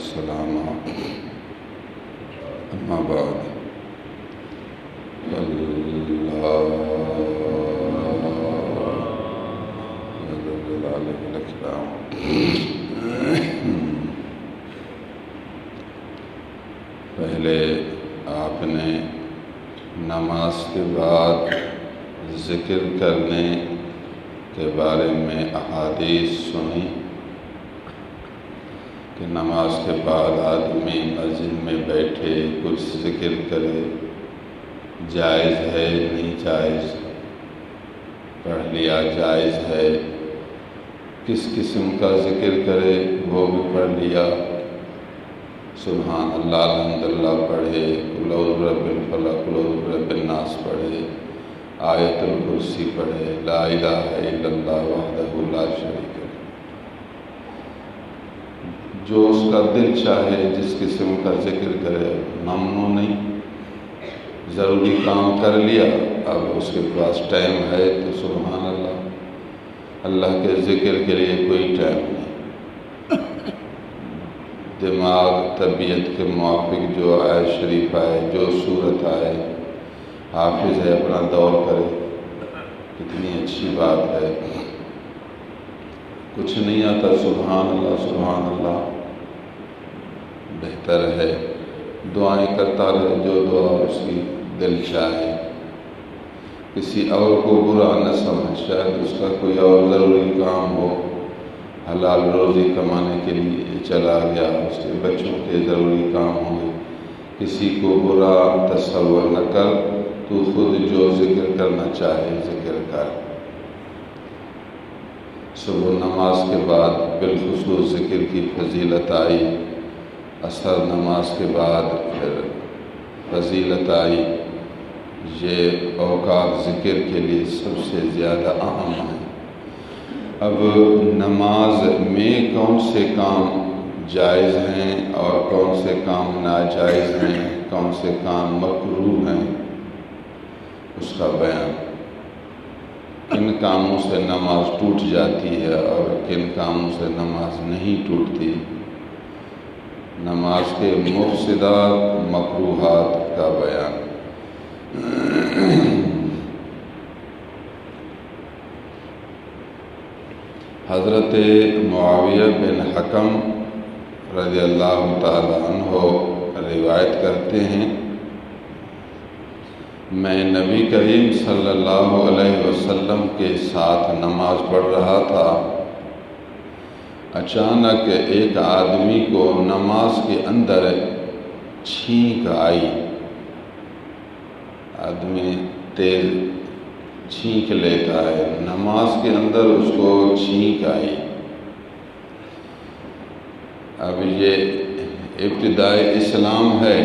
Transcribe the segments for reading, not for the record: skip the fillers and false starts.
والسلام اما بعد پہلے آپ نے نماز کے بعد ذکر کرنے کے بارے میں احادیث سنی کہ نماز کے بعد آدمی مسجد میں بیٹھے کچھ ذکر کرے، جائز ہے نہیں جائز؟ پڑھ لیا جائز ہے، کس قسم کا ذکر کرے وہ بھی پڑھ لیا، سبحان اللہ الحمدللہ پڑھے، قل اعوذ برب الفلق قل اعوذ برب الناس پڑھے، آیت الکرسی پڑھے، لا الہ الا اللہ وحدہ لا شریک لہ، جو اس کا دل چاہے جس قسم کا ذکر کرے، ممنوع نہیں۔ ضروری کام کر لیا، اب اس کے پاس ٹائم ہے تو سبحان اللہ، اللہ کے ذکر کے لیے کوئی ٹائم نہیں۔ دماغ طبیعت کے موافق جو آئے شریف آئے، جو صورت آئے، حافظ ہے اپنا دور کرے، کتنی اچھی بات ہے۔ کچھ نہیں آتا، سبحان اللہ بہتر ہے۔ دعائیں کرتا رہے، جو دعا اس کی دل چاہے، کسی اور کو برا نہ سمجھ، شاید اس کا کوئی اور ضروری کام ہو، حلال روزی کمانے کے لیے چلا گیا، اس کے بچوں کے ضروری کام ہوں گے، کسی کو برا تصور نہ کر، تو خود جو ذکر کرنا چاہے ذکر کر۔ صبح نماز کے بعد بالخصوص ذکر کی فضیلت آئی، عصر نماز کے بعد پھر فضیلت آئی۔ یہ اوقات ذکر کے لیے سب سے زیادہ اہم ہیں۔ اب نماز میں کون سے کام جائز ہیں اور کون سے کام ناجائز ہیں، کون سے کام مکروہ ہیں، اس کا بیان۔ کن کاموں سے نماز ٹوٹ جاتی ہے اور کن کاموں سے نماز نہیں ٹوٹتی، نماز کے مفسدات مکروہات کا بیان۔ حضرت معاویہ بن حکم رضی اللہ تعالیٰ عنہ روایت کرتے ہیں، میں نبی کریم صلی اللہ علیہ وسلم کے ساتھ نماز پڑھ رہا تھا، اچانک ایک آدمی کو نماز کے اندر چھینک آئی۔ آدمی تیز چھینک لیتا ہے، نماز کے اندر اس کو چھینک آئی۔ اب یہ ابتدائی اسلام ہے،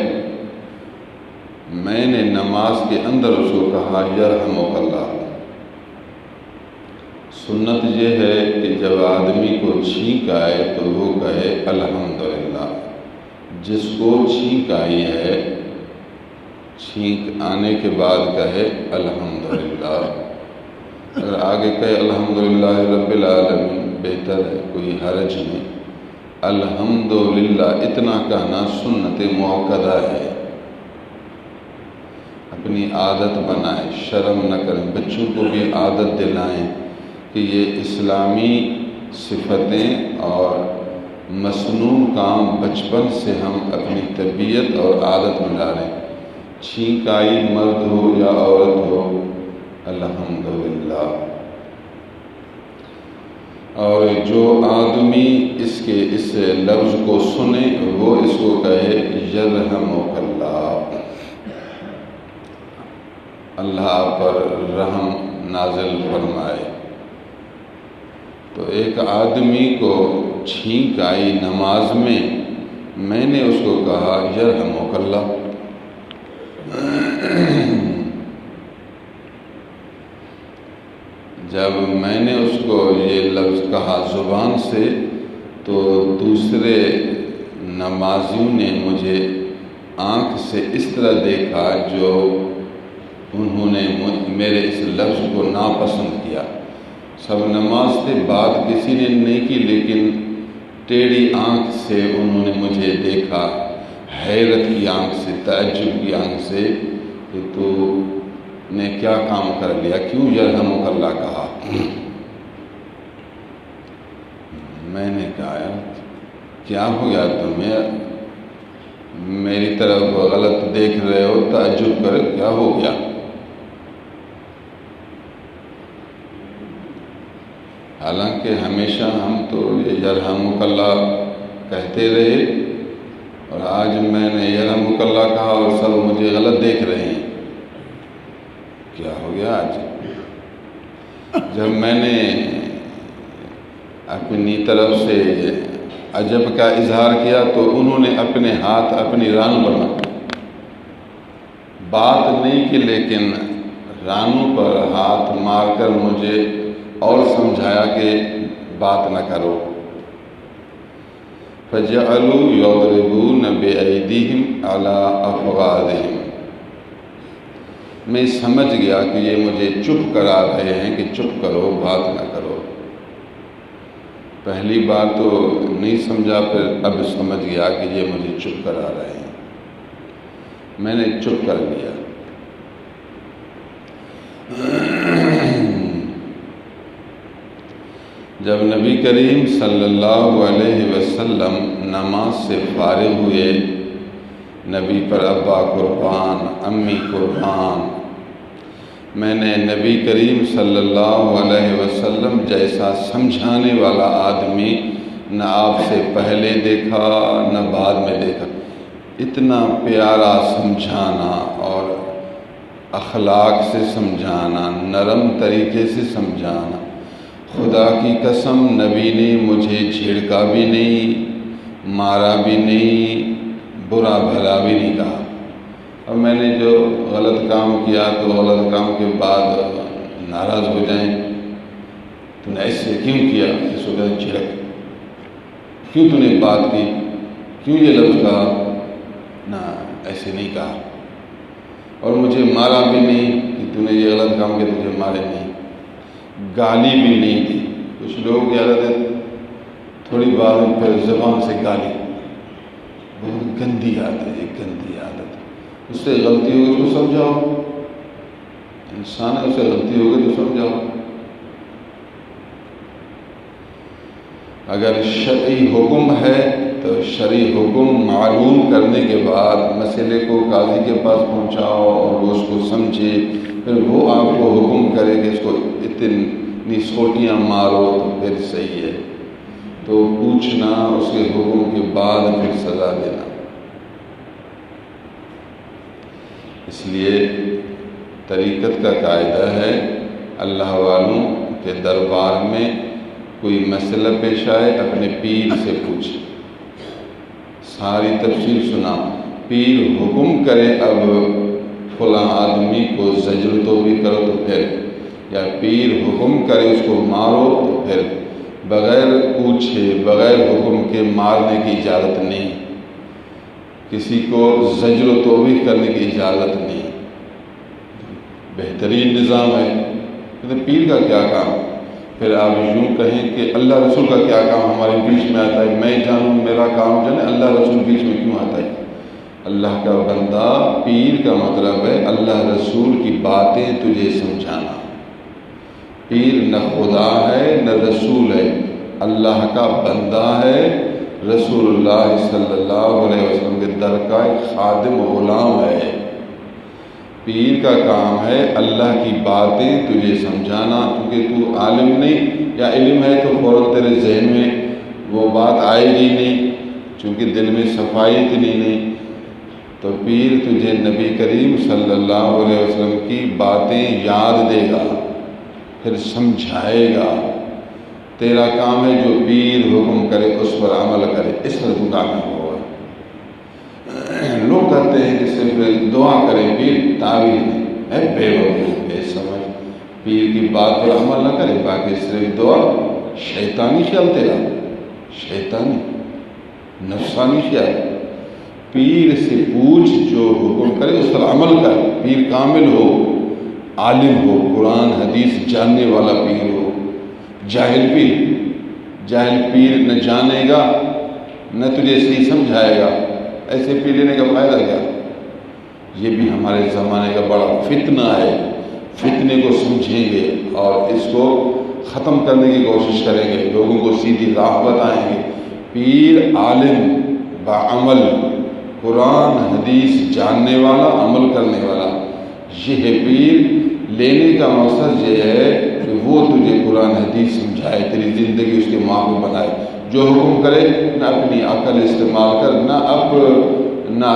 میں نے نماز کے اندر اس کو کہا یرحمک اللہ۔ سنت یہ ہے کہ جب آدمی کو چھینک آئے تو وہ کہے الحمدللہ۔ جس کو چھینک آئی ہے، چھینک آنے کے بعد کہے الحمدللہ، اگر آگے کہے الحمدللہ رب العالمین بہتر ہے، کوئی حرج نہیں۔ الحمدللہ اتنا کہنا سنت مؤکدہ ہے، اپنی عادت بنائیں، شرم نہ کریں، بچوں کو بھی عادت دلائیں کہ یہ اسلامی صفتیں اور مسنون کام بچپن سے ہم اپنی طبیعت اور عادت میں ڈالیں۔ چھینک آئی، مرد ہو یا عورت ہو، الحمدللہ۔ اور جو آدمی اس لفظ کو سنے وہ اس کو کہے یرحمک اللہ، اللہ پر رحم نازل فرمائے۔ تو ایک آدمی کو چھینک آئی نماز میں نے اس کو کہا یرحمک اللہ۔ جب میں نے اس کو یہ لفظ کہا زبان سے تو دوسرے نمازیوں نے مجھے آنکھ سے اس طرح دیکھا جو انہوں نے میرے اس لفظ کو ناپسند کیا۔ سب نماز سے بات کسی نے نہیں کی، لیکن ٹیڑھی آنکھ سے انہوں نے مجھے حیرت کی آنکھ سے، تعجب کی آنکھ سے کہ تو نے کیا کام کر لیا، کیوں یرحمک اللہ کہا؟ میں نے کہا کیا ہو گیا تمہیں، میری طرف غلط دیکھ رہے ہو، تعجب کرے، کیا ہو گیا؟ حالانکہ ہمیشہ ہم تو یرحمک اللہ کہتے رہے، اور آج میں نے یرحمک اللہ کہا اور سب مجھے غلط دیکھ رہے ہیں، کیا ہو گیا آج؟ جب میں نے اپنی طرف سے عجب کا اظہار کیا تو انہوں نے اپنے ہاتھ اپنی رانوں پر مارا، بات نہیں کی لیکن رانوں پر ہاتھ مار کر مجھے اور سمجھایا کہ بات نہ کرو۔ فَجَعَلُوا يَضْرِبُونَ بِأَيْدِيهِمْ عَلَىٰ أَفْوَاهِهِمْ۔ میں سمجھ گیا کہ یہ مجھے چپ کرا رہے ہیں کہ چپ کرو، بات نہ کرو۔ پہلی بار تو نہیں سمجھا، پھر اب سمجھ گیا کہ یہ مجھے چپ کرا رہے ہیں، میں نے چپ کر لیا۔ جب نبی کریم صلی اللہ علیہ وسلم نماز سے فارغ ہوئے، نبی پر ابا قربان، امی قربان، میں نے نبی کریم صلی اللہ علیہ وسلم جیسا سمجھانے والا آدمی نہ آپ سے پہلے دیکھا نہ بعد میں دیکھا۔ اتنا پیارا سمجھانا اور اخلاق سے سمجھانا، نرم طریقے سے سمجھانا، خدا کی قسم نبی نے مجھے جھڑکا بھی نہیں، مارا بھی نہیں، برا بھلا بھی نہیں کہا۔ اور میں نے جو غلط کام کیا تو غلط کام کے بعد ناراض ہو جائیں، تو نے ایسے کیوں کیا، اس وقت جھڑک، کیوں تو نے بات کی، کیوں یہ لفظ کہا، نہ ایسے نہیں کہا، اور مجھے مارا بھی نہیں کہ تو نے یہ غلط کام کیا، تجھے مارے نہیں، گالی بھی نہیں دی۔ کچھ لوگ کی عادت ہے تھوڑی بات پھر زبان سے گالی، بہت گندی عادت ہے، گندی عادت۔ اس سے غلطی ہوگی تو سمجھاؤ، انسان ہے، اس سے غلطی ہوگی تو سمجھاؤ۔ اگر شرعی حکم ہے تو شرعی حکم معلوم کرنے کے بعد مسئلے کو قاضی کے پاس پہنچاؤ اور وہ اس کو سمجھے، پھر وہ آپ کو حکم کرے کہ اس کو اتنی سوٹیاں مارو تو پھر صحیح ہے، تو پوچھنا، اس کے حکم کے بعد پھر سزا دینا۔ اس لیے طریقت کا قاعدہ ہے، اللہ والوں کے دربار میں کوئی مسئلہ پیش آئے اپنے پیر سے پوچھے، ساری تفصیل سنا، پیر حکم کرے اب فلاں آدمی کو زجر تو بھی کرو تو پھر، یا پیر حکم کرے اس کو مارو تو پھر، بغیر پوچھے بغیر حکم کے مارنے کی اجازت نہیں، کسی کو زجر و توبیخ کرنے کی اجازت نہیں۔ بہترین نظام ہے، پیر کا کیا کام؟ پھر آپ یوں کہیں کہ اللہ رسول کا کیا کام ہمارے بیچ میں آتا ہے، میں جانوں میرا کام جانے، اللہ رسول بیچ میں کیوں آتا ہے؟ اللہ کا بندہ، پیر کا مطلب ہے اللہ رسول کی باتیں تجھے سمجھانا۔ پیر نہ خدا ہے نہ رسول ہے، اللہ کا بندہ ہے، رسول اللہ صلی اللہ علیہ وسلم کے در کا ایک خادم غلام ہے۔ پیر کا کام ہے اللہ کی باتیں تجھے سمجھانا، کیونکہ تو عالم نہیں، یا علم ہے تو فوراً تیرے ذہن میں وہ بات آئے گی نہیں، چونکہ دل میں صفائی اتنی نہیں، تو پیر تجھے نبی کریم صلی اللہ علیہ وسلم کی باتیں یاد دے گا، پھر سمجھائے گا۔ تیرا کام ہے جو پیر حکم کرے اس پر عمل کرے، اس پر تو کامیاب ہوگا۔ لوگ کہتے ہیں کہ صرف دعا کریں، پیر تعویذ نہیں، بے وقوف بے سمجھ، پیر کی بات پر عمل نہ کرے، باقی صرف دعا، شیطانی خیال تیرا، شیطانی نفسانی خیال۔ پیر سے پوچھ، جو حکم کرے اس پر عمل کر، پیر کامل ہو، عالم ہو، قرآن حدیث جاننے والا پیر ہو۔ جاہل پیر نہ جانے گا نہ تجھے صحیح سمجھائے گا، ایسے پی لینے کا فائدہ کیا؟ یہ بھی ہمارے زمانے کا بڑا فتنہ ہے. فتنے کو سمجھیں گے اور اس کو ختم کرنے کی کوشش کریں گے، لوگوں کو سیدھی راہ بتائیں گے. پیر عالم بعمل، قرآن حدیث جاننے والا، عمل کرنے والا، یہ ہے پیر. لینے کا مقصد یہ ہے کہ وہ تجھے قرآن حدیث سمجھائے، تیری زندگی اس کے معقول بنائے. جو حکم کرے نہ اپنی عقل استعمال کر، نہ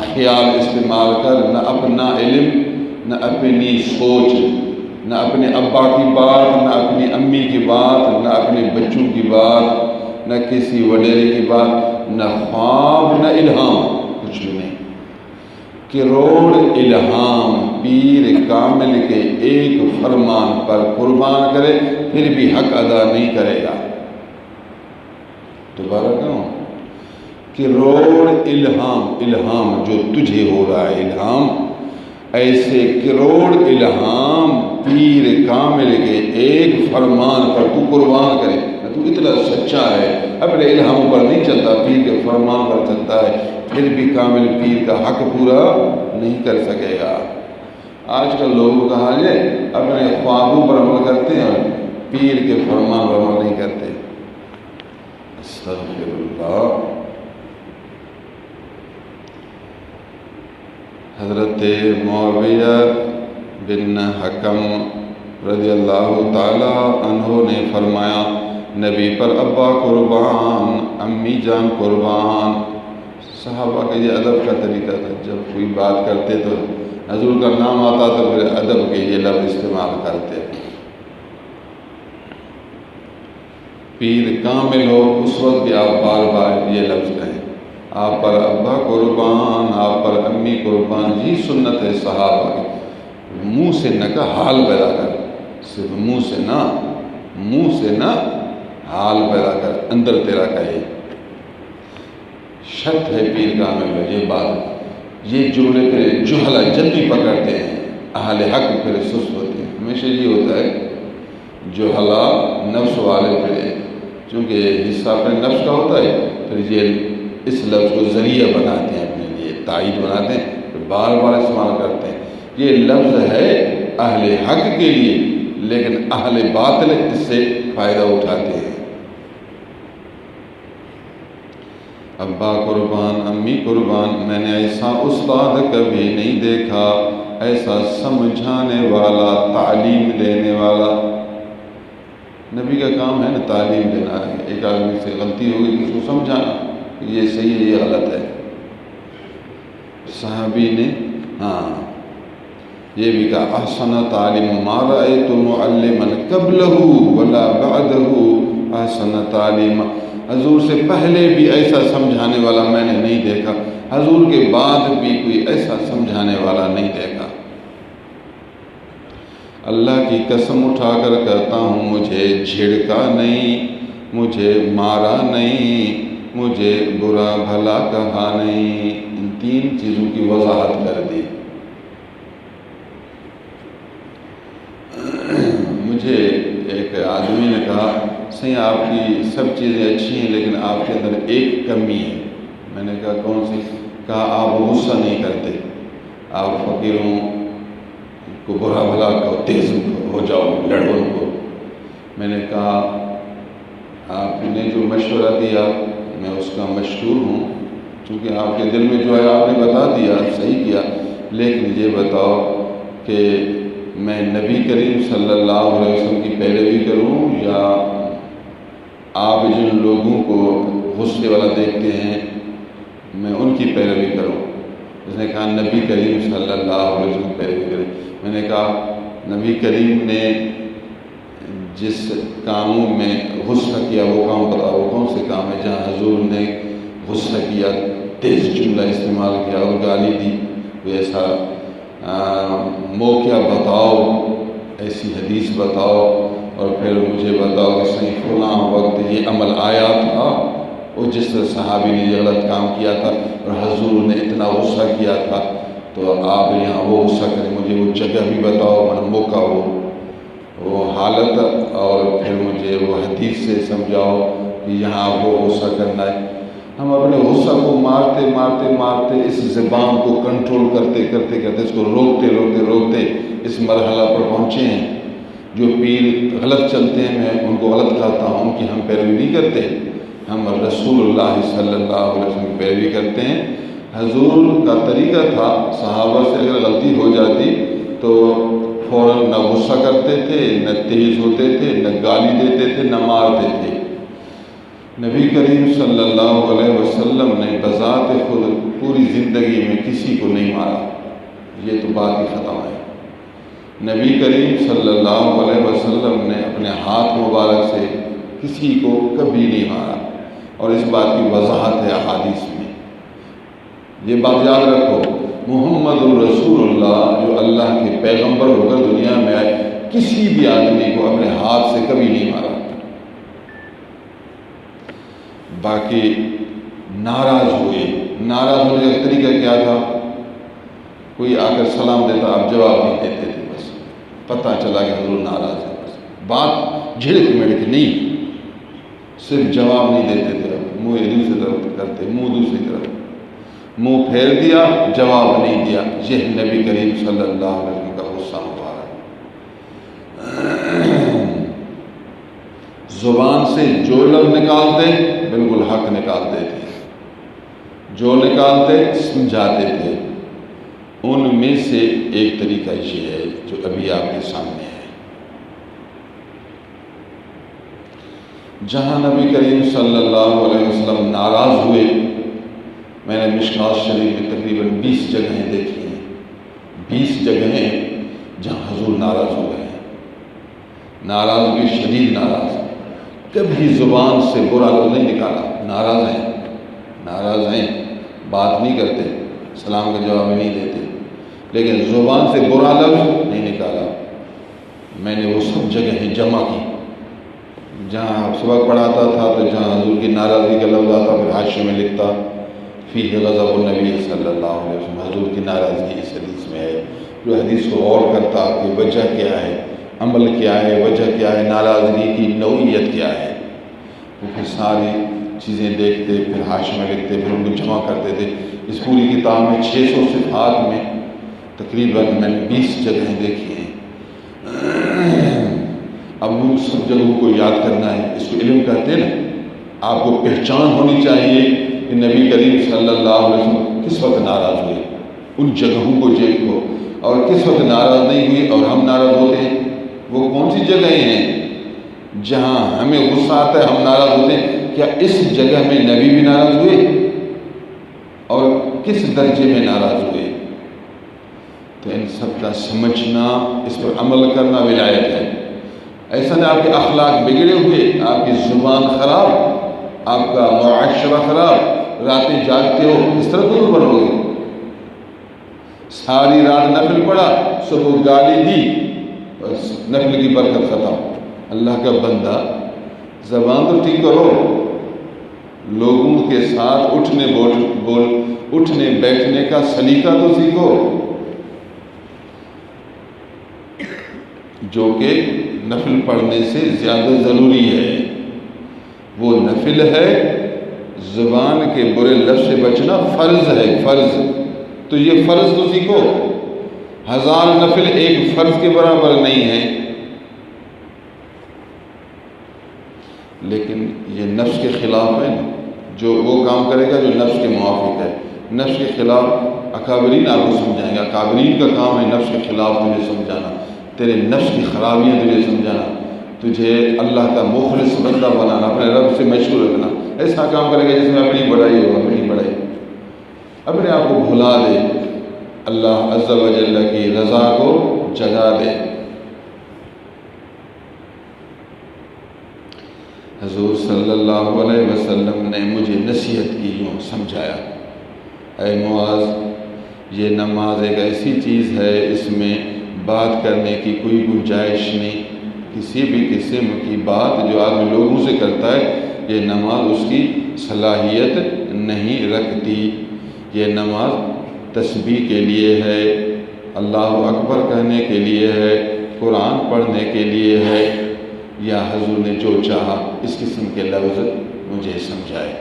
خیال استعمال کر، نہ اپنا علم، نہ اپنی سوچ، نہ اپنے ابا کی بات، نہ اپنی امی کی بات، نہ اپنے بچوں کی بات، نہ کسی وڈیرے کی بات، نہ خواب، نہ الہام، کچھ بھی نہیں. کروڑ الہام پیر کامل کے ایک فرمان پر قربان کرے پھر بھی حق ادا نہیں کرے گا. دوبارہ کہوں، کروڑ الہام جو تجھے ہو رہا ہے الہام، ایسے کروڑ الہام پیر کامل کے ایک فرمان پر تو قربان کرے. تو اتنا سچا ہے، اپنے الہاموں پر نہیں چلتا، پیر کے فرمان پر چلتا ہے، پھر بھی کامل پیر کا حق پورا نہیں کر سکے گا. آج کل لوگوں کا حال ہے اپنے خوابوں پر عمل کرتے ہیں، پیر کے فرمان پر عمل نہیں کرتے. استغفر اللہ. حضرت معاویہ بن حکم رضی اللہ تعالی عنہ نے فرمایا، نبی پر ابا قربان، امی جان قربان. صحابہ کا یہ ادب کا طریقہ تھا، جب کوئی بات کرتے تو حضور کا نام آتا تو پھر ادب کے یہ لفظ استعمال کرتے. پیر کامل ہو اس وقت بھی آپ بار بار یہ لفظ کہیں، آپ پر ابا قربان، آپ پر امی قربان. یہ سنت ہے صحابہ کی. منہ سے نہ کا حال پیدا کر، صرف منہ سے نہ حال پیدا کر، اندر تیرا کہے. شرط ہے پیر کامل میں یہ بات. یہ جملے پھر جہلا جلدی پکڑتے ہیں، اہل حق پھر سست ہوتے ہیں. ہمیشہ یہ ہوتا ہے جہلا نفس والے پھر، چونکہ حصہ اپنے نفس کا ہوتا ہے، پھر یہ اس لفظ کو ذریعہ بناتے ہیں، اپنے لیے تائید بناتے ہیں، پھر بار بار استعمال کرتے ہیں. یہ لفظ ہے اہل حق کے لیے، لیکن اہل باطل اس سے فائدہ اٹھاتے ہیں. ابا قربان، امی قربان. میں نے ایسا استاد کبھی نہیں دیکھا، ایسا سمجھانے والا، تعلیم دینے والا. نبی کا کام ہے نا تعلیم دینا ہے. ایک آدمی سے غلطی ہوگی اس کو سمجھانا، یہ صحیح ہے، یہ غلط ہے. صحابی نے یہ بھی کہا، احسن تعلیم ما رأیت معلما قبلہ ولا بعدہ احسن تعلیم. حضور سے پہلے بھی ایسا سمجھانے والا میں نے نہیں دیکھا، حضور کے بعد بھی کوئی ایسا سمجھانے والا نہیں دیکھا. اللہ کی قسم اٹھا کر کہتا ہوں، مجھے جھڑکا نہیں، مجھے مارا نہیں، مجھے برا بھلا کہا نہیں. ان تین چیزوں کی وضاحت کر دی. مجھے ایک آدمی نے کہا، صحیح آپ کی سب چیزیں اچھی ہیں لیکن آپ کے اندر ایک کمی ہے. میں نے کہا کون سی؟ کہا آپ غصہ نہیں کرتے، آپ فقیروں کو برا بھلا کہو، تیز ہو جاؤ، لڑو ان کو. میں نے کہا آپ نے جو مشورہ دیا میں اس کا مشکور ہوں، چونکہ آپ کے دل میں جو ہے آپ نے بتا دیا، صحیح کیا. لیکن یہ بتاؤ کہ میں نبی کریم صلی اللہ علیہ وسلم کی پیروی کروں یا آپ جن لوگوں کو غصے والا دیکھتے ہیں میں ان کی پیروی کروں؟ اس نے کہا نبی کریم صلی اللہ علیہ وسلم کی پیروی کریں. میں نے کہا نبی کریم نے جس کاموں میں غصہ کیا وہ کام بتاؤ، وہ کون سے کام ہے جہاں حضور نے غصہ کیا، تیز جملہ استعمال کیا اور گالی دی؟ کوئی ایسا موقع بتاؤ، ایسی حدیث بتاؤ، اور پھر مجھے بتاؤ کہ صحیح فلاں وقت یہ عمل آیا تھا اور جس طرح صحابی نے یہ غلط کام کیا تھا اور حضور نے اتنا غصہ کیا تھا، تو آپ یہاں وہ غصہ کریں. مجھے وہ جگہ بھی بتاؤ، میرا موقع ہو، وہ حالت، اور پھر مجھے وہ حدیث سے سمجھاؤ کہ یہاں آپ وہ غصہ کرنا ہے. ہم اپنے غصہ کو مارتے مارتے مارتے اس زبان کو کنٹرول کرتے کرتے کرتے اس کو روکتے روکتے روکتے اس مرحلہ پر پہنچے ہیں۔ جو پیر غلط چلتے ہیں میں ان کو غلط کہتا ہوں، ان کی ہم پیروی نہیں کرتے، ہم رسول اللہ صلی اللہ علیہ وسلم کی پیروی کرتے ہیں۔ حضور کا طریقہ تھا، صحابہ سے اگر غلطی ہو جاتی تو فوراً نہ غصہ کرتے تھے، نہ تیز ہوتے تھے، نہ گالی دیتے تھے، نہ مارتے تھے۔ نبی کریم صلی اللہ علیہ وسلم نے بذات خود پوری زندگی میں کسی کو نہیں مارا، یہ تو بات ہی ختم ہے۔ نبی کریم صلی اللہ علیہ وسلم نے اپنے ہاتھ مبارک سے کسی کو کبھی نہیں مارا، اور اس بات کی وضاحت ہے احادیث میں۔ یہ بات یاد رکھو، محمد الرسول اللہ جو اللہ کے پیغمبر ہو کر دنیا میں آئے، کسی بھی آدمی کو اپنے ہاتھ سے کبھی نہیں مارا۔ باقی ناراض ہوئے، ناراض ہونے کا طریقہ کیا تھا؟ کوئی آ کر سلام دیتا، آپ جواب نہیں دیتے تھے، بس پتہ چلا کہ حضور ناراض ہے، بس بات جھڑک مڑک نہیں، صرف جواب نہیں دیتے تھے، منہ دوسری طرف کرتے، منہ دوسری طرف، منہ پھیر دیا، جواب نہیں دیا۔ یہ نبی کریم صلی اللہ علیہ وسلم کا غصہ مبارک۔ زبان سے جو لفظ نکالتے بالکل حق نکالتے تھے، جو نکالتے سمجھاتے تھے۔ ان میں سے ایک طریقہ یہ ہے جو ابھی آپ کے سامنے ہے۔ جہاں نبی کریم صلی اللہ علیہ وسلم ناراض ہوئے، میں نے مشکوٰۃ شریف میں تقریباً 20 جگہیں دیکھی ہیں، 20 جگہیں جہاں حضور ناراض ہو گئے ہیں، ناراض ہوئے، شدید ناراض، کبھی زبان سے برا لفظ نہیں نکالا۔ ناراض ہیں، ناراض ہیں، بات نہیں کرتے، سلام کا جواب نہیں دیتے، لیکن زبان سے برا لفظ نہیں نکالا۔ میں نے وہ سب جگہیں جمع کی، جہاں سبق پڑھاتا تھا تو جہاں حضور کی ناراضگی کا لفظ آتا پھر حاشیے میں لکھتا فیہ غضب النبی صلی اللہ علیہ وسلم، حضور کی ناراضگی اس حدیث میں ہے۔ جو حدیث کو غور کرتا کہ وجہ کیا ہے، عمل کیا ہے، وجہ کیا ہے، ناراضگی کی نوعیت کیا ہے، وہ پھر ساری چیزیں دیکھتے، پھر حاشیے میں لکھتے، پھر ان کو جمع کرتے تھے۔ اس پوری کتاب میں 600 صفحات میں تقریباً میں نے 20 جگہیں دیکھی ہیں۔ اب ان سب جگہوں کو یاد کرنا ہے، اس کو علم کہتے ہیں نا۔ آپ کو پہچان ہونی چاہیے کہ نبی کریم صلی اللہ علیہ وسلم کس وقت ناراض ہوئے، ان جگہوں کو دیکھو، اور کس وقت ناراض نہیں ہوئی اور ہم ناراض ہوتے ہیں۔ وہ کون سی جگہیں ہیں جہاں ہمیں غصہ آتا ہے، ہم ناراض ہوتے ہیں؟ کیا اس جگہ میں نبی بھی ناراض ہوئے؟ اور کس درجے میں ناراض ہوئے؟ تو ان سب کا سمجھنا، اس پر عمل کرنا ولایت ہے۔ ایسا نہیں آپ کے اخلاق بگڑے ہوئے، آپ کی زبان خراب، آپ کا معاشرہ خراب، راتیں جاگتے ہو، اس طرح تو بنو گے۔ ساری رات نفل پڑھا، صبح گالی دی، بس نفل کی برکت ختم۔ اللہ کا بندہ زبان تو ٹھیک کرو، لوگوں کے ساتھ اٹھنے بیٹھنے کا سلیقہ تو سیکھو، جو کہ نفل پڑھنے سے زیادہ ضروری ہے۔ وہ نفل ہے، زبان کے برے لفظ سے بچنا فرض ہے، فرض، تو یہ فرض تو سیکھو۔ 1000 نفل ایک فرض کے برابر نہیں ہے، لیکن یہ نفس کے خلاف ہے نا۔ جو وہ کام کرے گا جو نفس کے موافق ہے، نفس کے خلاف اکابرین آپ کو سمجھائیں گے۔ اکابرین کا کام ہے نفس کے خلاف تجھے سمجھانا، تیرے نفس کی خرابیاں تجھے سمجھانا، تجھے اللہ کا مخلص بندہ بنانا، اپنے رب سے مشغول رکھنا۔ ایسا کام کرے گا جس میں اپنی بڑائی ہو، اپنی بڑائی، اپنے آپ کو بھلا دے، اللہ عز و جل کی رضا کو جگا دے۔ حضور صلی اللہ علیہ وسلم نے مجھے نصیحت کی، یوں سمجھایا، اے معاذ، یہ نماز ایک ایسی چیز ہے، اس میں بات کرنے کی کوئی گنجائش نہیں، کسی بھی قسم کی بات جو آدمی لوگوں سے کرتا ہے، یہ نماز اس کی صلاحیت نہیں رکھتی۔ یہ نماز تسبیح کے لیے ہے، اللہ اکبر کہنے کے لیے ہے، قرآن پڑھنے کے لیے ہے، یا حضور نے جو چاہا اس قسم کے لفظ مجھے سمجھائے۔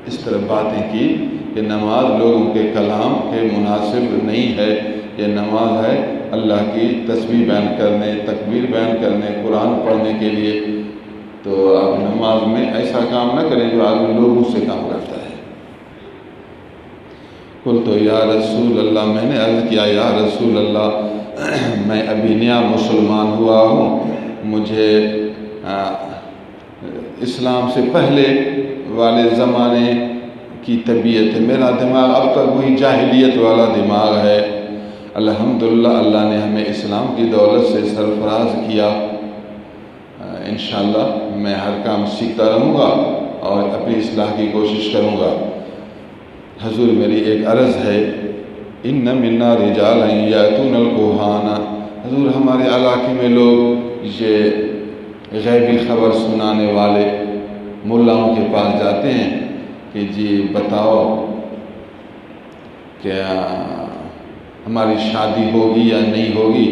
اس طرح باتیں کی کہ نماز لوگوں کے کلام کے مناسب نہیں ہے، یہ نماز ہے اللہ کی تسبیح بیان کرنے، تکبیر بیان کرنے، قرآن پڑھنے کے لیے۔ تو آپ نماز میں ایسا کام نہ کریں جو آدمی لوگوں سے کام کرتا ہے۔ قلت یا رسول اللہ، میں نے عرض کیا یا رسول اللہ، میں ابھی نیا مسلمان ہوا ہوں، مجھے اسلام سے پہلے والے زمانے کی طبیعت ہے، میرا دماغ اب تک وہی جاہلیت والا دماغ ہے۔ الحمدللہ اللہ نے ہمیں اسلام کی دولت سے سرفراز کیا۔ انشاءاللہ میں ہر کام سیکھتا رہوں گا اور اپنی اصلاح کی کوشش کروں گا۔ حضور میری ایک عرض ہے، ان منا رجالا یاتون الکہان، حضور ہمارے علاقے میں لوگ یہ غیبی خبر سنانے والے ملاؤں کے پاس جاتے ہیں کہ جی بتاؤ کہ ہماری شادی ہوگی یا نہیں ہوگی،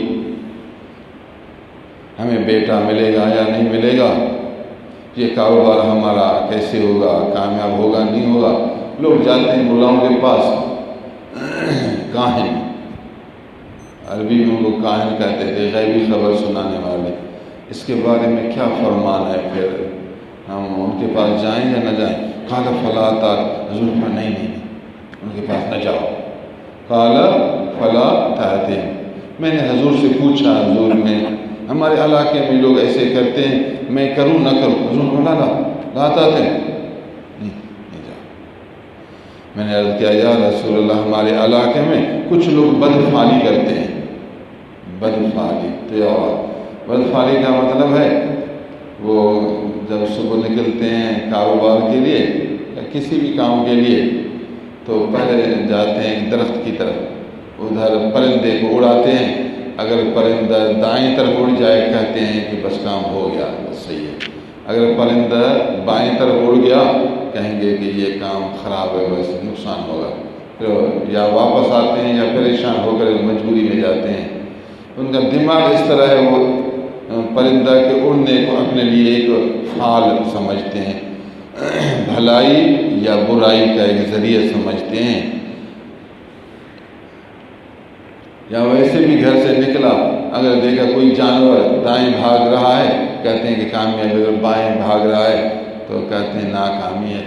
ہمیں بیٹا ملے گا یا نہیں ملے گا، یہ کاروبار ہمارا کیسے ہوگا، کامیاب ہوگا نہیں ہوگا۔ لوگ جاتے ہیں ملاؤں کے پاس، کاہن، عربی میں ان کو کاہن کہتے تھے، غیبی خبر سنانے والے۔ اس کے بارے میں کیا فرمان ہے، پھر ہم ان کے پاس جائیں یا نہ جائیں؟ قال فلا تات، حضور پر نہیں ان کے پاس نہ جاؤ۔ قال فلا تاتہم، میں نے حضور سے پوچھا، حضور میں ہمارے علاقے میں لوگ ایسے کرتے ہیں، میں کروں نہ کروں؟ حضور بولا لا تاتہم، میں نے عرض کیا یا رسول اللہ ہمارے علاقے میں کچھ لوگ بدفعلی کرتے ہیں۔ بدفعلی تو بدفعلی کا مطلب ہے وہ جب صبح نکلتے ہیں کاروبار کے لیے یا کسی بھی کام کے لیے تو پہلے جاتے ہیں درخت کی طرف، ادھر پرندے کو اڑاتے ہیں، اگر پرندہ دائیں طرف اڑ جائے کہتے ہیں کہ بس کام ہو گیا، بس صحیح ہے۔ اگر پرندہ بائیں طرف اڑ گیا کہیں گے کہ یہ کام خراب ہے، بس نقصان ہوگا، پھر یا واپس آتے ہیں یا پریشان ہو کر مجبوری میں جاتے ہیں۔ ان کا دماغ اس طرح ہے، وہ پرندہ کے اڑنے کو اپنے لیے ایک فعال سمجھتے ہیں، بھلائی یا برائی کا ایک ذریعہ سمجھتے ہیں۔ یا ویسے بھی گھر سے نکلا، اگر دیکھا کوئی جانور دائیں بھاگ رہا ہے کہتے ہیں کہ کامیاب، اگر بائیں بھاگ رہا ہے تو کہتے ہیں ناکامی ہے۔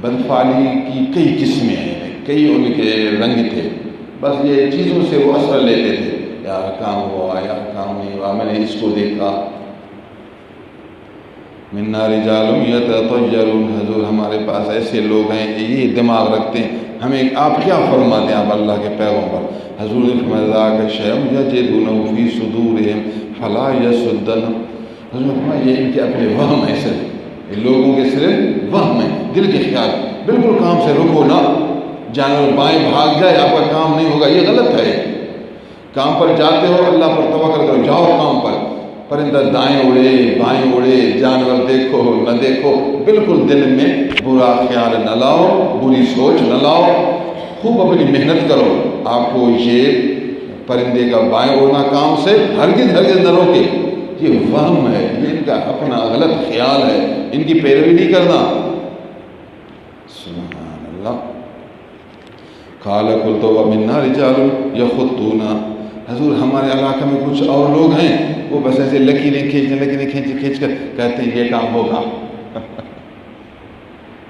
بدفعلی کی کئی قسمیں ہیں، کئی ان کے رنگ تھے، بس یہ چیزوں سے وہ اثر لیتے تھے، یار کام ہوا یا کام نہیں ہوا، میں نے اس کو دیکھا۔ منا رجال یتطیرون، حضور ہمارے پاس ایسے لوگ ہیں کہ یہ دماغ رکھتے ہیں، ہمیں آپ کیا فرماتے ہیں آپ اللہ کے پیغمبر؟ حضور نے فرمایا ذاک شیء یجدونه فی صدورہم فلا یصدن، حضور نے فرمایا یہ ان کے اپنے وہم ہے، صرف یہ لوگوں کے صرف وہم ہے، دل کے خیال، بالکل کام سے رکو نہ، جانور بائیں بھاگ جائے آپ کا کام نہیں ہوگا، یہ غلط ہے۔ کام پر جاتے ہو اللہ پر توکل کرو، جاؤ کام پر، پرندہ دائیں اڑے بائیں اڑے، جانور دیکھو نہ دیکھو، بالکل دل میں برا خیال نہ لاؤ، بری سوچ نہ لاؤ، خوب اپنی محنت کرو۔ آپ کو یہ پرندے کا بائیں اڑنا کام سے ہرگز نہ روکے، یہ وہم ہے، یہ ان کا اپنا غلط خیال ہے، ان کی پیروی نہیں کرنا۔ سبحان اللہ۔ قال قلت ومنا رجال یخطون، حضور ہمارے علاقے میں کچھ اور لوگ ہیں، وہ بس ایسے لکیریں کھینچ کر کہتے ہیں یہ کام ہوگا،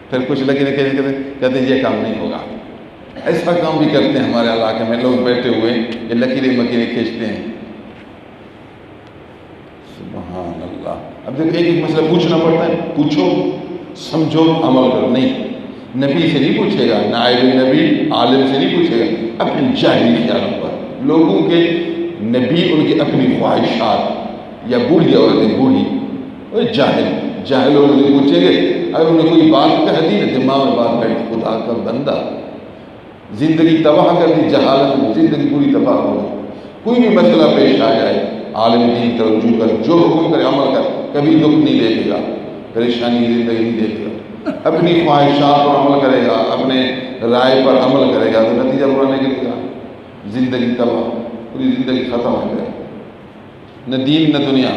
پھر کچھ لکیریں کھینچ کر کہتے ہیں یہ کام نہیں ہوگا۔ ایسا کام بھی کرتے ہیں ہمارے علاقے میں لوگ بیٹھے ہوئے، یہ لکیریں کھینچتے ہیں۔ سبحان اللہ۔ اب دیکھو ایک ایک مسئلہ پوچھنا پڑتا ہے، پوچھو سمجھو عمل کرو، نہیں نبی سے نہیں پوچھے گا، نائب نبی عالم سے نہیں پوچھے گا، اپنے جاہلی خیالوں پر۔ لوگوں کے نبی ان کی اپنی خواہشات، یا بوڑھی عورتیں، بوڑھی جاہل عورتیں پوچھیں گے، اگر انہیں کوئی بات کہہ دی نا دماغ میں بات بیٹھ، خدا کا بندہ زندگی تباہ کر دی، جہالت میں زندگی پوری تباہ ہو گئی۔ کوئی بھی مسئلہ پیش آ جائے، عالم دین توجہ کر، جو حکم کرے عمل کر، کبھی دکھ نہیں دیکھے گا، پریشانی زندگی نہیں دیکھے گا، اپنی خواہشات پر عمل کرے گا، اپنے رائے پر عمل کرے گا تو نتیجہ برا نکلے گا، زندگی تباہ، پوری زندگی ختم ہو جائے، نہ دین نہ دنیا۔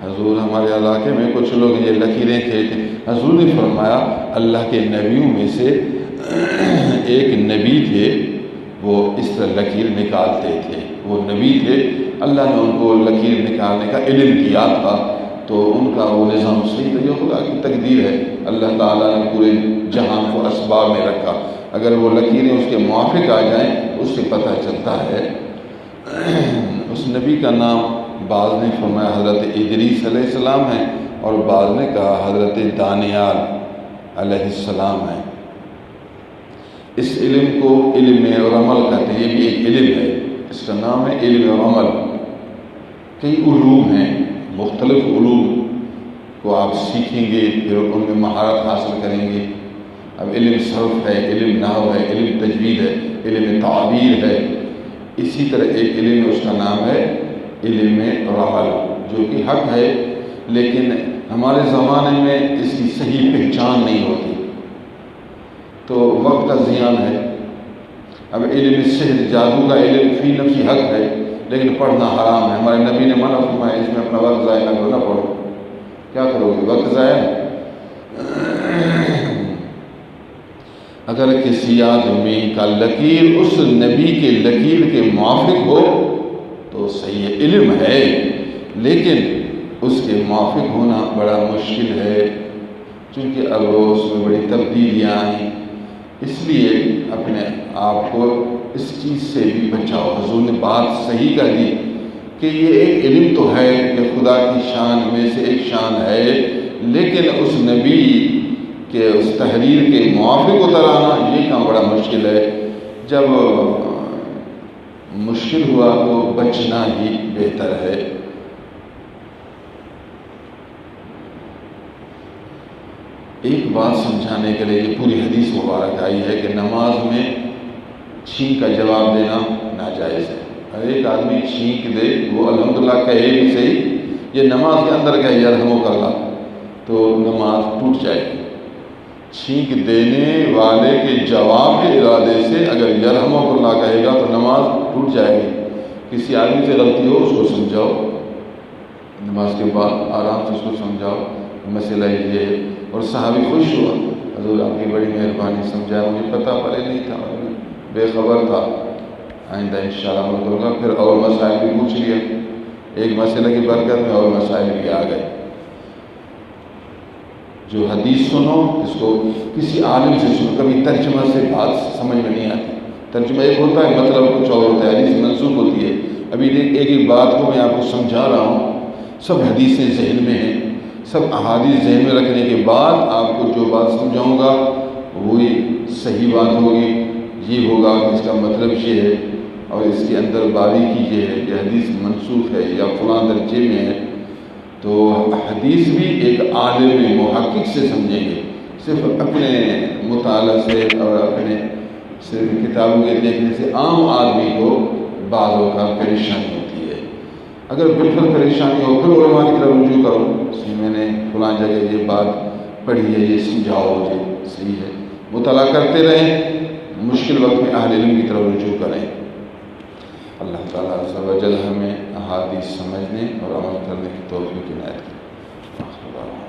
حضور ہمارے علاقے میں کچھ لوگ یہ لکیریں کھینچتے، حضور نے فرمایا اللہ کے نبیوں میں سے ایک نبی تھے، وہ اس طرح لکیر نکالتے تھے، وہ نبی تھے، اللہ نے ان کو لکیر نکالنے کا علم دیا تھا، تو ان کا وہ نظام صحیح تھا۔ یہ خدا کی تقدیر ہے، اللہ تعالیٰ نے پورے جہان کو اسباب میں رکھا، اگر وہ لکیریں اس کے موافق آ جائیں اس سے پتہ چلتا ہے۔ اس نبی کا نام بعض نے فرمایا حضرت ادریس علیہ السلام ہے، اور بعض نے کہا حضرت دانیال علیہ السلام ہے۔ اس علم کو علم اور عمل کہتے ہیں، یہ بھی ایک علم ہے، اس کا نام ہے علم اور عمل۔ کئی علوم ہیں، مختلف علوم کو آپ سیکھیں گے، پھر ان میں مہارت حاصل کریں گے۔ اب علم صرف ہے، علم نحو ہے، علم تجوید ہے، علم تعبیر ہے، اسی طرح ایک علم اس کا نام ہے علم اور عمل، جو کہ حق ہے، لیکن ہمارے زمانے میں اس کی صحیح پہچان نہیں ہوتی، تو وقت کا زیان ہے۔ اب علم سحر جادو کا علم فی نفسی حق ہے، لیکن پڑھنا حرام ہے، ہمارے نبی نے منع فرمایا اس میں اپنا وقت ضائع نہ کرو، نہ پڑھو۔ کیا کرو گے؟ وقت ضائع۔ اگر کسی آدمی کا لکیر اس نبی کے لکیر کے موافق ہو تو صحیح علم ہے، لیکن اس کے موافق ہونا بڑا مشکل ہے، چونکہ اب اس میں بڑی تبدیلیاں آئیں، اس لیے اپنے آپ کو اس چیز سے بھی بچاؤ۔ حضور نے بات صحیح کر دی کہ یہ ایک علم تو ہے کہ خدا کی شان میں سے ایک شان ہے، لیکن اس نبی کہ اس تحریر کے موافق اتر آنا یہ کام بڑا مشکل ہے۔ جب مشکل ہوا تو بچنا ہی بہتر ہے۔ ایک بات سمجھانے کے لیے یہ پوری حدیث مبارک آئی ہے کہ نماز میں چھینک کا جواب دینا ناجائز ہے۔ ہر ایک آدمی چھینک دے، وہ الحمدللہ کہے بھی صحیح، یہ نماز کے اندر کہے یرحمک اللہ، تو نماز ٹوٹ جائے گی۔ چھینک دینے والے کے جواب کے ارادے سے اگر یرحمک اللہ کہے گا تو نماز ٹوٹ جائے گی۔ کسی آدمی سے غلطی ہو اس کو سمجھاؤ، نماز کے بعد آرام سے اس کو سمجھاؤ مسئلہ یہ ہے، اور صحابی خوش ہوا، حضور آپ کی بڑی مہربانی، سمجھایا، مجھے پتہ پہلے نہیں تھا، بے خبر تھا، آئندہ انشاءاللہ عمل کروں گا۔ پھر اور مسائل بھی پوچھ لیا، ایک مسئلہ کی برکت میں اور مسائل بھی آ گئے۔ جو حدیث سنو اس کو کسی عالم سے سنو، کبھی ترجمہ سے بات سمجھ میں نہیں آتی، ترجمہ ایک ہوتا ہے مطلب کچھ اور ہوتا ہے، حدیث منسوخ ہوتی ہے۔ ابھی ایک ایک بات کو میں آپ کو سمجھا رہا ہوں، سب حدیثیں ذہن میں ہیں، سب احادیث ذہن میں رکھنے کے بعد آپ کو جو بات سمجھاؤں گا وہی صحیح بات ہوگی، یہ ہوگا کہ اس کا مطلب یہ ہے اور اس کے اندر باریکی یہ ہے کہ حدیث منسوخ ہے یا فلاں درجے میں ہے۔ تو حدیث بھی ایک عالم محقق سے سمجھیں گے، صرف اپنے مطالعہ سے اور اپنے صرف کتابوں کے دیکھنے سے عام آدمی کو بعض اوقات پریشانی ہوتی ہے۔ اگر بالکل پریشانی ہو پھر علماء کی طرف رجوع کرو، میں نے فلاں جگہ یہ بات پڑھی ہے، یہ سمجھاؤ مجھے، صحیح ہے، مطالعہ کرتے رہیں، مشکل وقت میں اہل علم کی طرف رجوع کریں۔ اللہ تعالیٰ عز و جل ہمیں احادیث سمجھنے اور عمل کرنے کی توفیق عنایت کرے۔